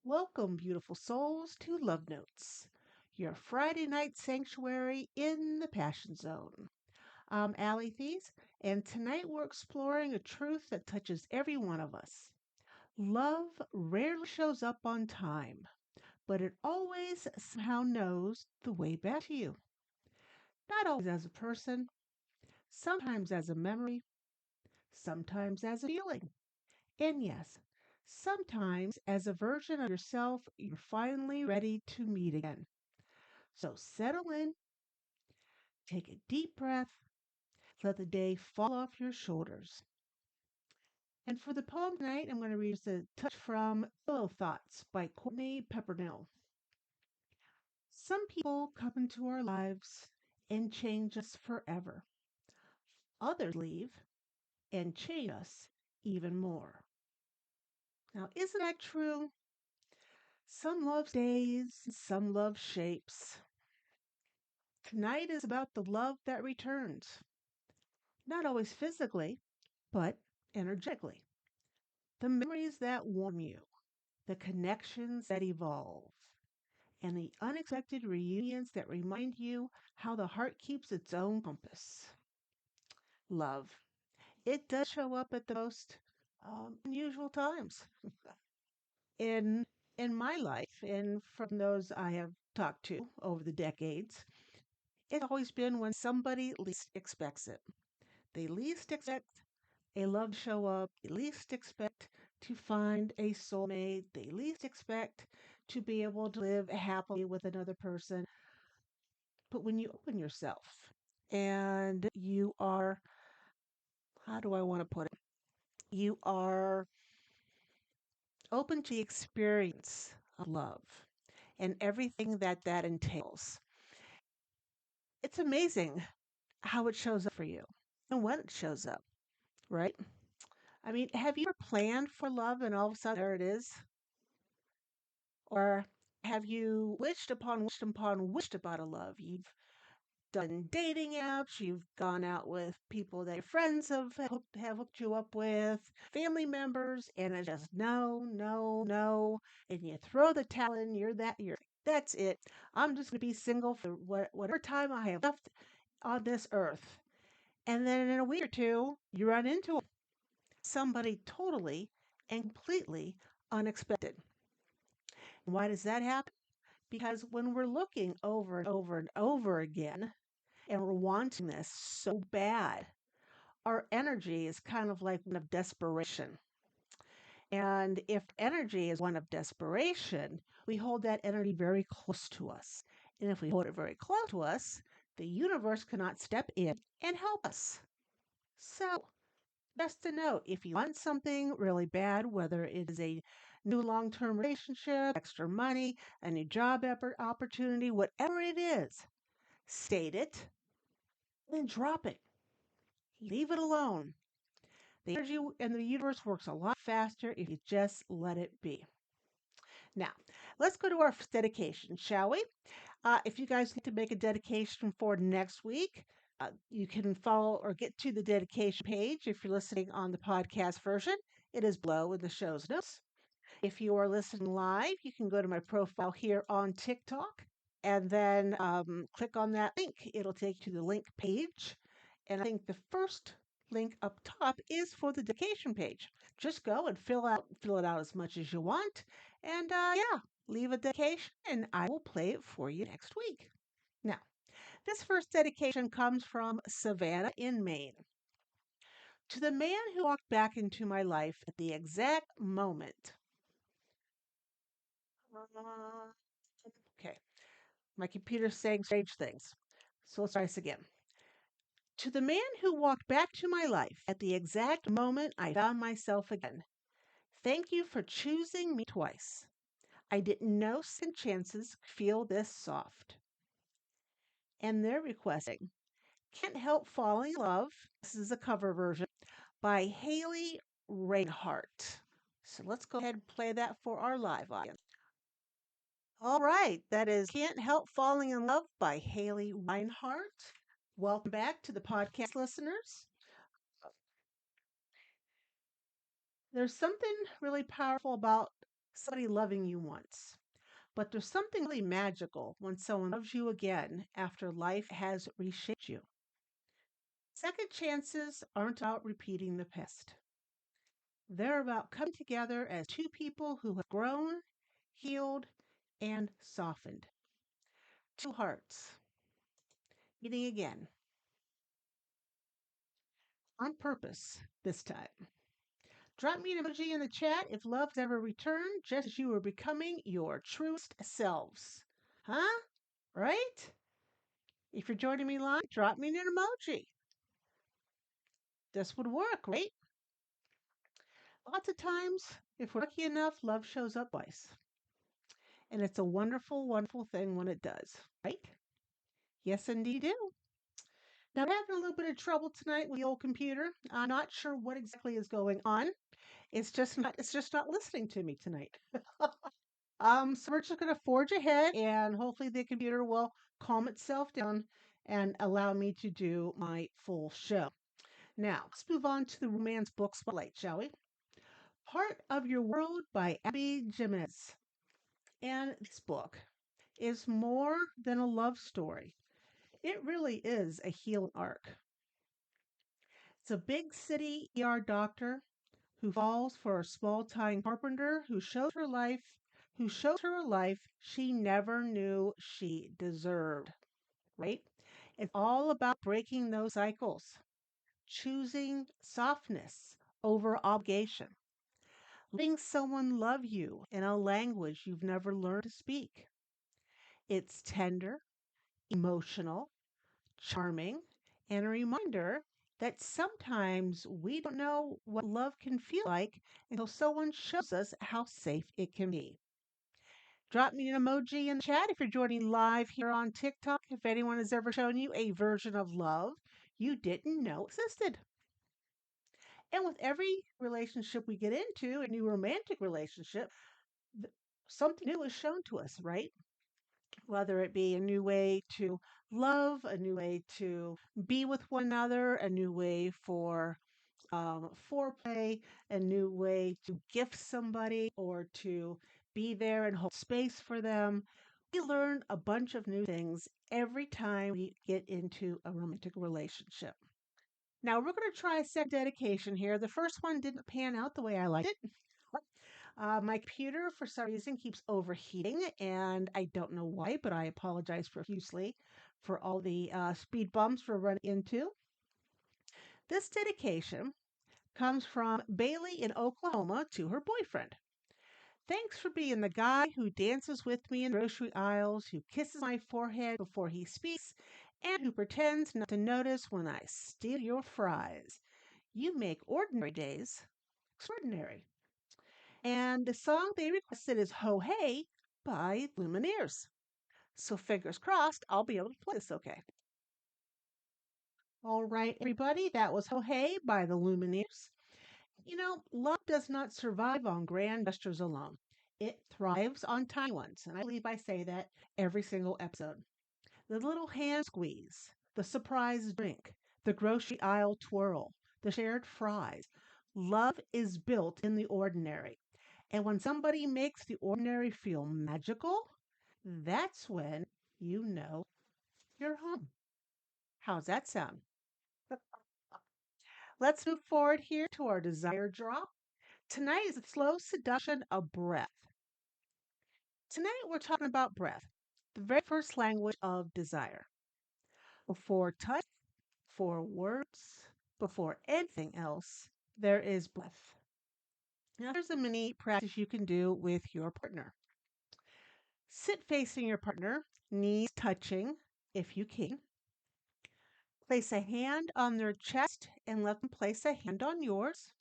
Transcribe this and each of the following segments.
Welcome, beautiful souls, to Love Notes, your Friday night sanctuary in the Passion Zone. I'm Allie Theiss, and tonight we're exploring a truth that touches every one of us. Love rarely shows up on time, but it always somehow knows the way back to you. Not always as a person, sometimes as a memory, sometimes as a feeling. And yes, sometimes as a version of yourself you're finally ready to meet again. So settle in, take a deep breath, let the day fall off your shoulders. And for the poem tonight, I'm going to read just a touch from Pillow Thoughts by Courtney Peppernell. Some people come into our lives and change us forever. Others leave and change us even more. Now, isn't that true? Some love stays, some love shapes. Tonight is about the love that returns, not always physically, but energetically. The memories that warm you, the connections that evolve, and the unexpected reunions that remind you how the heart keeps its own compass. Love. It does show up at the most unusual times in my life, and from those I have talked to over the decades. It's always been when somebody least expects it. They least expect a love to show up. They least expect to find a soulmate. They least expect to be able to live happily with another person. But when you open yourself and you are, how do I want to put it? You are open to the experience of love and everything that that entails. It's amazing how it shows up for you and when it shows up, right? I mean, have you ever planned for love and all of a sudden there it is? Or have you wished about a love? You've done dating apps, you've gone out with people that your friends have hooked you up with, family members, and it's just no, no, no. And you throw the towel in, that's it. I'm just going to be single for whatever time I have left on this earth. And then in a week or two, you run into somebody totally and completely unexpected. Why does that happen? Because when we're looking over and over and over again, and we're wanting this so bad, our energy is kind of like one of desperation. And if energy is one of desperation, we hold that energy very close to us. And if we hold it very close to us, the universe cannot step in and help us. So, just a note, if you want something really bad, whether it is a new long term relationship, extra money, a new job opportunity, whatever it is, state it, then drop it. Leave it alone. The energy and the universe works a lot faster if you just let it be. Now, let's go to our dedication, shall we? If you guys need to make a dedication for next week, you can follow or get to the dedication page if you're listening on the podcast version. It is below in the show's notes. If you are listening live, you can go to my profile here on TikTok and then click on that link. It'll take you to the link page. And I think the first link up top is for the dedication page. Just go and fill it out as much as you want. And yeah, leave a dedication and I will play it for you next week. Now, this first dedication comes from Savannah in Maine. To the man who walked back into my life at the exact moment. Uh, okay, my computer's saying strange things. So let's try this again. To the man who walked back to my life at the exact moment I found myself again. Thank you for choosing me twice. I didn't know second chances could feel this soft. And they're requesting Can't Help Falling in Love. This is a cover version by Haley Reinhart. So let's go ahead and play that for our live audience. All right, that is Can't Help Falling in Love by Haley Reinhart. Welcome back to the podcast listeners. There's something really powerful about somebody loving you once. But there's something really magical when someone loves you again after life has reshaped you. Second chances aren't about repeating the past. They're about coming together as two people who have grown, healed, and softened. Two hearts meeting again on purpose this time. Drop me an emoji in the chat if love's ever returned, just as you were becoming your truest selves. Huh? Right? If you're joining me live, drop me an emoji. This would work, right? Lots of times, if we're lucky enough, love shows up twice. And it's a wonderful, wonderful thing when it does, right? Yes, indeed, do. Now, I'm having a little bit of trouble tonight with the old computer. I'm not sure what exactly is going on. It's just not listening to me tonight. So we're just gonna forge ahead and hopefully the computer will calm itself down and allow me to do my full show. Now, let's move on to the romance book spotlight, shall we? Part of Your World by Abby Jimenez. And this book is more than a love story. It really is a healing arc. It's a big city ER doctor who falls for a small time carpenter who shows her a life she never knew she deserved, right? It's all about breaking those cycles, choosing softness over obligation, letting someone love you in a language you've never learned to speak. It's tender, emotional, charming, and a reminder that sometimes we don't know what love can feel like until someone shows us how safe it can be. Drop me an emoji in the chat if you're joining live here on TikTok. If anyone has ever shown you a version of love you didn't know existed. And with every relationship we get into, a new romantic relationship, th- something new is shown to us, right? Whether it be a new way to love, a new way to be with one another, a new way for foreplay, a new way to gift somebody or to be there and hold space for them. We learn a bunch of new things every time we get into a romantic relationship. Now we're going to try a second dedication here. The first one didn't pan out the way I liked it. My computer, for some reason, keeps overheating, and I don't know why, but I apologize profusely for all the speed bumps we're running into. This dedication comes from Bailey in Oklahoma to her boyfriend. Thanks for being the guy who dances with me in grocery aisles, who kisses my forehead before he speaks, and who pretends not to notice when I steal your fries. You make ordinary days extraordinary. And the song they requested is Ho Hey by Lumineers. So fingers crossed, I'll be able to play this okay. All right, everybody, that was Ho Hey by the Lumineers. You know, love does not survive on grand gestures alone. It thrives on tiny ones, and I believe I say that every single episode. The little hand squeeze, the surprise drink, the grocery aisle twirl, the shared fries. Love is built in the ordinary. And when somebody makes the ordinary feel magical, that's when you know you're home. How's that sound? Let's move forward here to our desire drop. Tonight is a slow seduction of breath. Tonight we're talking about breath, the very first language of desire. Before touch, before words, before anything else, there is breath. Now, there's a mini practice you can do with your partner. Sit facing your partner, knees touching if you can. Place a hand on their chest and let them place a hand on yours.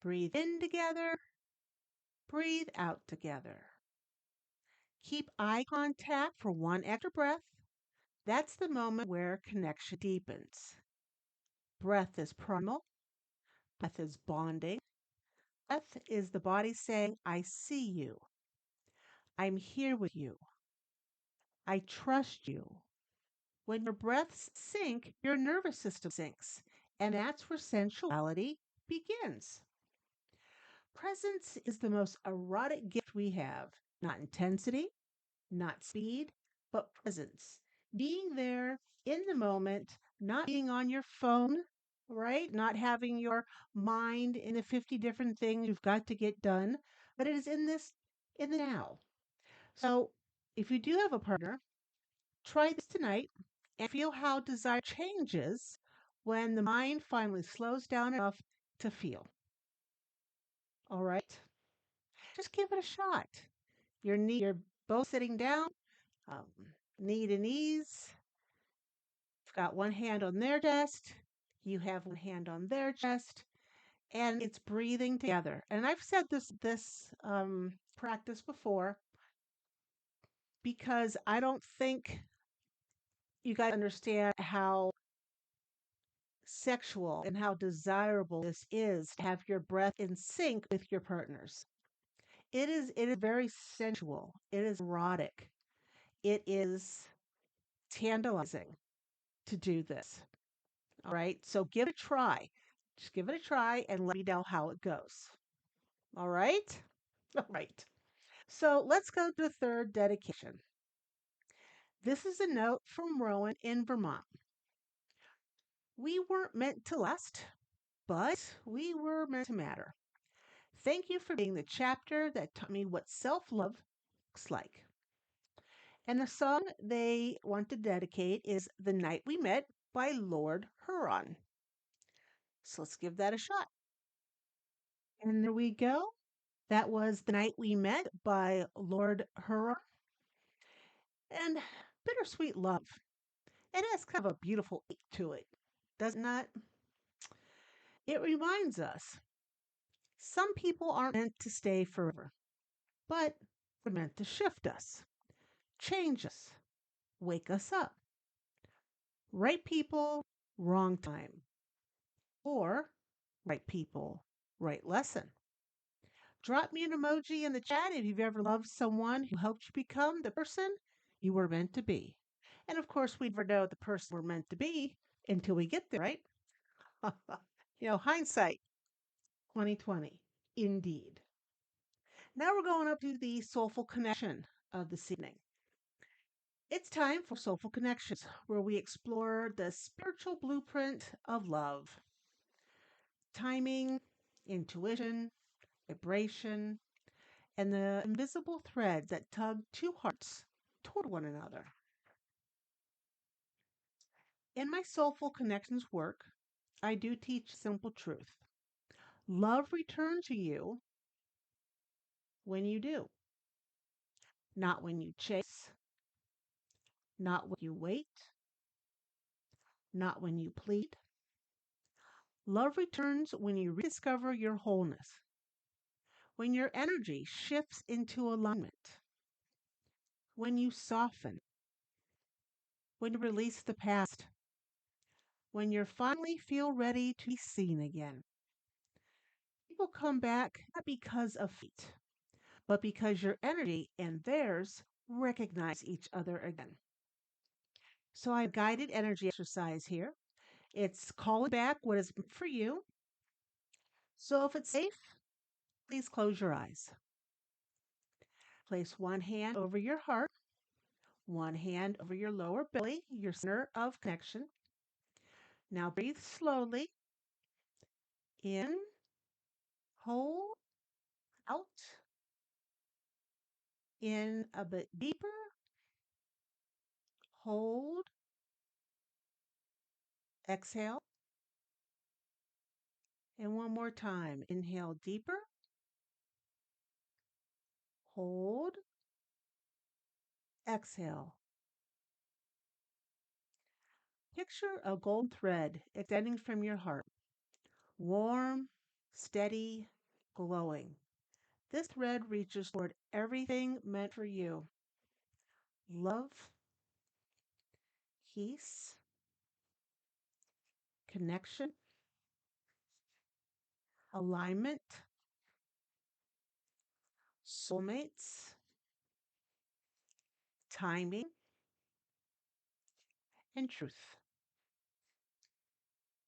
Breathe in together, breathe out together. Keep eye contact for one extra breath. That's the moment where connection deepens. Breath is primal, breath is bonding, breath is the body saying, I see you, I'm here with you, I trust you. When your breaths sink, your nervous system sinks, and that's where sensuality begins. Presence is the most erotic gift we have. Not intensity, not speed, but presence. Being there in the moment, not being on your phone, right? Not having your mind in the 50 different things you've got to get done, but it is in the now. So if you do have a partner, try this tonight and feel how desire changes when the mind finally slows down enough to feel. All right? Just give it a shot. You're both sitting down, um, knee to knees. You've got one hand on their chest. You have one hand on their chest, and it's breathing together. And I've said this practice before because I don't think you guys understand how sexual and how desirable this is to have your breath in sync with your partners. It is very sensual. It is erotic. It is tantalizing to do this. All right. So give it a try. Just give it a try and let me know how it goes. All right. All right. So let's go to the third dedication. This is a note from Rowan in Vermont. We weren't meant to last, but we were meant to matter. Thank you for being the chapter that taught me what self love looks like. And the song they want to dedicate is The Night We Met by Lord Huron. So let's give that a shot. And there we go. That was The Night We Met by Lord Huron. And bittersweet love. It has kind of a beautiful ache to it, does it not? It reminds us some people aren't meant to stay forever, but they're meant to shift us, change us, wake us up. Right people, wrong time. Or right people, right lesson. Drop me an emoji in the chat if you've ever loved someone who helped you become the person you were meant to be. And of course, we never know the person we're meant to be until we get there, right? Hindsight 2020. Indeed. Now we're going up to the soulful connection of this evening. It's time for Soulful Connections, where we explore the spiritual blueprint of love. Timing, intuition, vibration, and the invisible thread that tug two hearts toward one another. In my Soulful Connections work, I do teach simple truth. Love returns to you when you do, not when you chase, not when you wait, not when you plead. Love returns when you rediscover your wholeness, when your energy shifts into alignment, when you soften, when you release the past, when you finally feel ready to be seen again. People come back not because of fate, but because your energy and theirs recognize each other again. So I have a guided energy exercise here. It's calling back what is meant for you. So if it's safe, please close your eyes. Place one hand over your heart, one hand over your lower belly, your center of connection. Now breathe slowly in, hold, out, in a bit deeper, hold, exhale. And one more time. Inhale deeper, hold, exhale. Picture a golden thread extending from your heart, warm, steady, glowing. This thread reaches toward everything meant for you: love, peace, connection, alignment, soulmates, timing, and truth.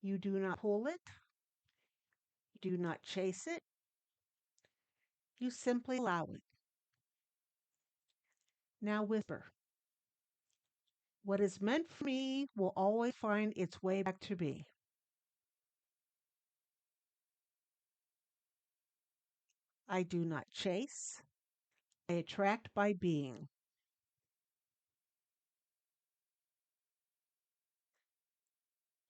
You do not pull it, you do not chase it, You simply allow it. Now whisper, what is meant for me will always find its way back to me. I do not chase, I attract by being.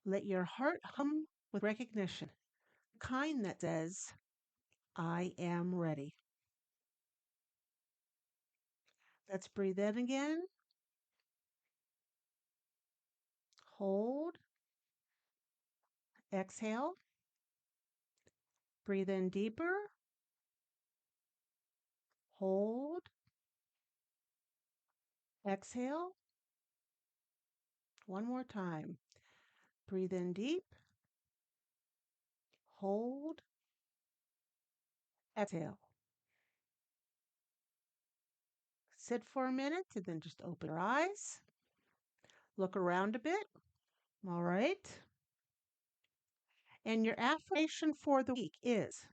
Let your heart hum with recognition, kind that says, I am ready. Let's breathe in again. Hold, exhale. Breathe in deeper. Hold, exhale. One more time. Breathe in deep. Hold, exhale. Sit for a minute and then just open your eyes. Look around a bit. All right. And your affirmation for the week is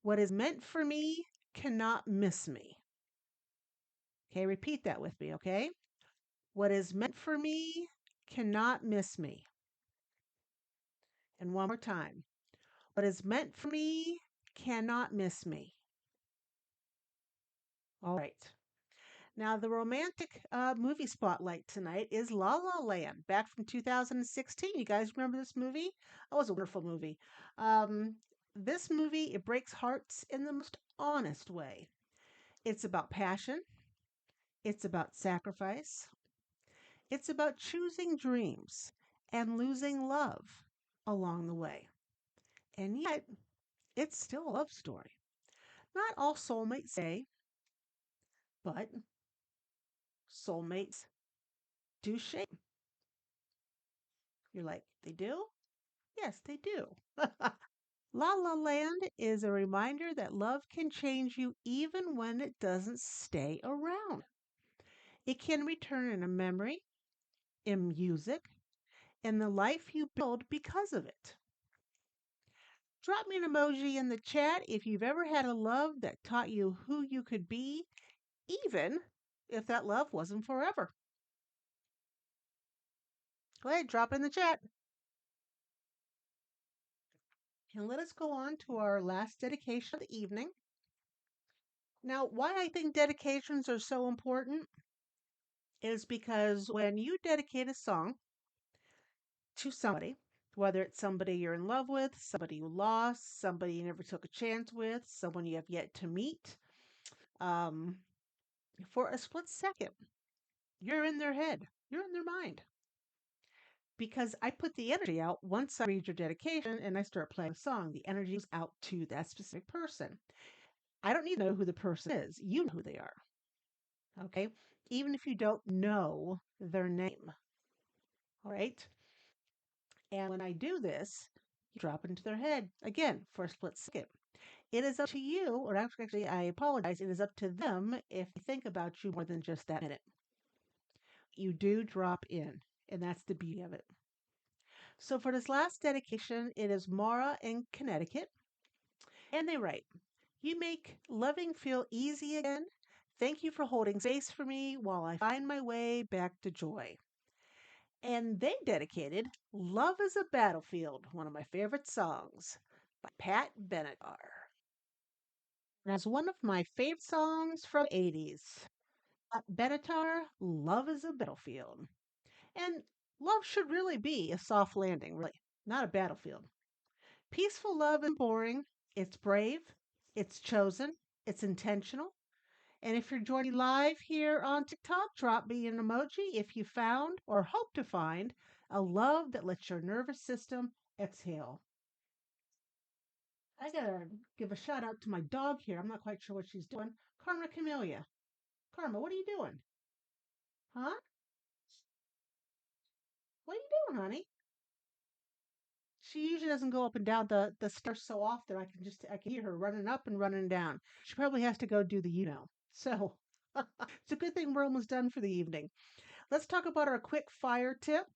what is meant for me cannot miss me. Okay, repeat that with me, okay? What is meant for me cannot miss me. And one more time. What is meant for me cannot miss me. All right. Now, the romantic movie spotlight tonight is La La Land, back from 2016. You guys remember this movie? Oh, it was a wonderful movie. Um, this movie, it breaks hearts in the most honest way. It's about passion, it's about sacrifice, it's about choosing dreams and losing love along the way. And yet, it's still a love story. Not all soulmates say, but soulmates do shape. You're like, they do? Yes, they do. La La Land is a reminder that love can change you even when it doesn't stay around. It can return in a memory, in music, in the life you build because of it. Drop me an emoji in the chat if you've ever had a love that taught you who you could be, even if that love wasn't forever. Go ahead, drop in the chat. And let us go on to our last dedication of the evening. Now, why I think dedications are so important is because when you dedicate a song to somebody, whether it's somebody you're in love with, somebody you lost, somebody you never took a chance with, someone you have yet to meet, um, for a split second, you're in their head, you're in their mind. Because I put the energy out once I read your dedication and I start playing a song, the energy goes out to that specific person. I don't need to know who the person is. You know who they are. Okay. Even if you don't know their name. All right. And when I do this, you drop into their head again for a split second. It is up to you, or actually, I apologize, it is up to them if they think about you more than just that minute. You do drop in, and that's the beauty of it. So for this last dedication, it is Mara in Connecticut, and they write, you make loving feel easy again. Thank you for holding space for me while I find my way back to joy. And they dedicated Love is a Battlefield, one of my favorite songs by Pat Benatar. That's one of my favorite songs from 80s. Benatar, Love is a Battlefield. And love should really be a soft landing, really, not a battlefield. Peaceful love is boring. It's brave, it's chosen, it's intentional. And if you're joining live here on TikTok, drop me an emoji if you found or hope to find a love that lets your nervous system exhale. I gotta give a shout out to my dog here. I'm not quite sure what she's doing. Karma Camellia. Karma, what are you doing? Huh? What are you doing, honey? She usually doesn't go up and down the stairs so often. I can hear her running up and running down. She probably has to go do the. So it's a good thing we're almost done for the evening. Let's talk about our quick fire tip.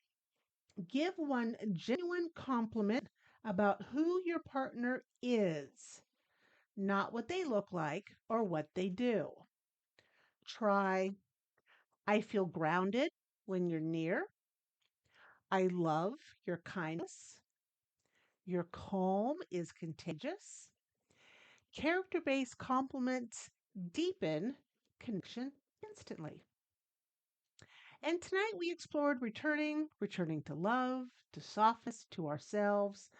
Give one genuine compliment about who your partner is. not what they look like or what they do. Try, I feel grounded when you're near. I love your kindness. Your calm is contagious. Character based compliments deepen connection instantly. And tonight we explored returning to love, to softness, to ourselves.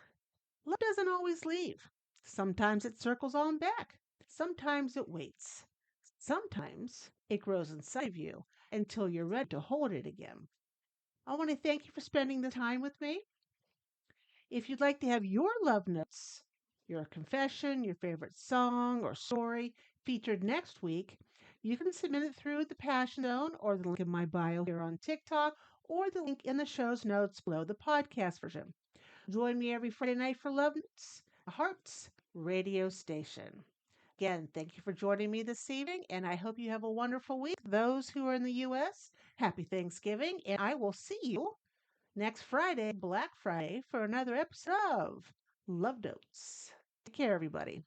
Love doesn't always leave. Sometimes it circles on back. Sometimes it waits. Sometimes it grows inside of you until you're ready to hold it again. I want to thank you for spending the time with me. If you'd like to have your love notes, your confession, your favorite song or story featured next week, you can submit it through the Passion Zone or the link in my bio here on TikTok or the link in the show's notes below the podcast version. Join me every Friday night for Love Notes, Heart's radio station. Again, thank you for joining me this evening, and I hope you have a wonderful week. Those who are in the U.S., happy Thanksgiving, and I will see you next Friday, Black Friday, for another episode of Love Notes. Take care, everybody.